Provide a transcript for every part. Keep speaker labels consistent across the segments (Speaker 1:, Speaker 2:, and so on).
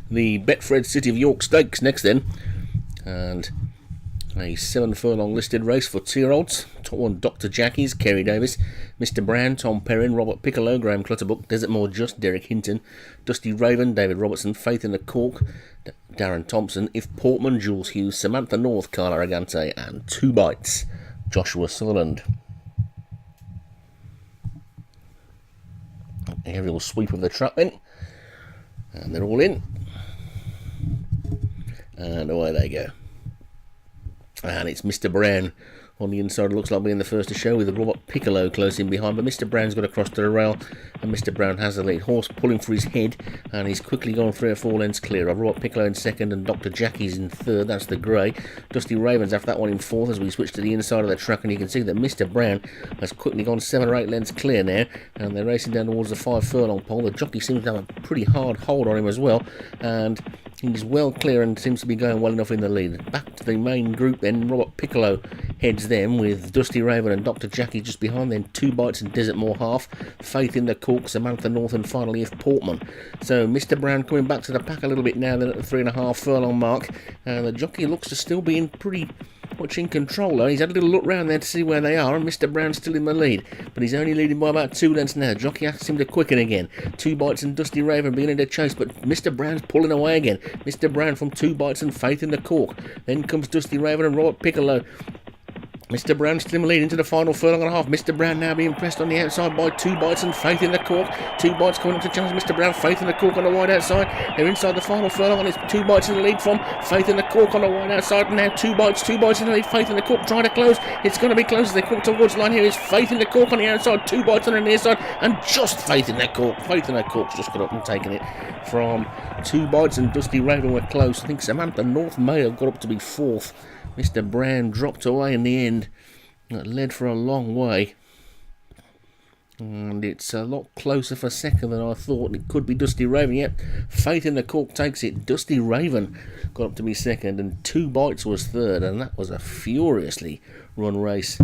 Speaker 1: The Betfred City of York Stakes next then, and a 7 furlong listed race for 2-year-olds. Top one, Dr. Jackie's, Kerry Davis, Mr. Brand, Tom Perrin, Robert Piccolo, Graham Clutterbuck, Desert Moor Just, Derek Hinton, Dusty Raven, David Robertson, Faith in the Cork, Darren Thompson, If Portman, Jules Hughes, Samantha North, Carla Argante, and 2 Bites, Joshua Sutherland. Aerial sweep of the trap then, and they're all in, and away they go. And it's Mr. Brown on the inside, looks like being the first to show, with Robert Piccolo close in behind, but Mr. Brown's got across to the rail, and Mr. Brown has the lead. Horse pulling for his head, and he's quickly gone 3 or 4 lengths clear of Robert Piccolo in second, and Dr. Jackie's in third. That's the grey. Dusty Ravens after that one in fourth as we switch to the inside of the track, and you can see that Mr. Brown has quickly gone 7 or 8 lengths clear now, and they're racing down towards the 5 furlong pole. The jockey seems to have a pretty hard hold on him as well, and he's well clear and seems to be going well enough in the lead. Back to the main group then, Robert Piccolo heads them with Dusty Raven and Dr. Jackie just behind, then 2 Bites and Desert Moor half, Faith in the Cork, Samantha North, and finally If Portman. So Mr. Brown coming back to the pack a little bit now then at the 3.5 furlong mark, and the jockey looks to still be in pretty much in control though. He's had a little look round there to see where they are, and Mr. Brown's still in the lead, but he's only leading by about 2 lengths now. Jockey asks him to quicken again. 2 Bites and Dusty Raven beginning to chase, but Mr. Brown's pulling away again. Mr. Brown from 2 Bites and Faith in the Cork. Then comes Dusty Raven and Robert Piccolo. Mr. Brown still in the lead into the final furlong and a half. Mr. Brown now being pressed on the outside by 2 Bites and Faith in the Cork. 2 Bites coming up to challenge Mr. Brown. Faith in the Cork on the wide outside. They're inside the final furlong, and it's 2 Bites in the lead from Faith in the Cork on the wide outside. And now 2 Bites in the lead. Faith in the Cork trying to close. It's going to be close as they come towards the line. Here is Faith in the Cork on the outside. 2 Bites on the near side, and just Faith in the Cork. Faith in the Cork's just got up and taken it from 2 Bites, and Dusty Raven were close. I think Samantha North may have got up to be 4th. Mr. Brown dropped away in the end. It led for a long way, and it's a lot closer for second than I thought. It could be Dusty Raven. Yep, Faith in the Cork takes it. Dusty Raven got up to be second, and 2 Bites was third, and that was a furiously run race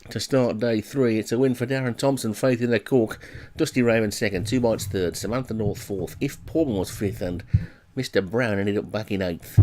Speaker 1: to start day 3. It's a win for Darren Thompson. Faith in the Cork, Dusty Raven second, 2 Bites third, Samantha North 4th, If Portman was 5th, and Mr. Brown ended up back in 8th.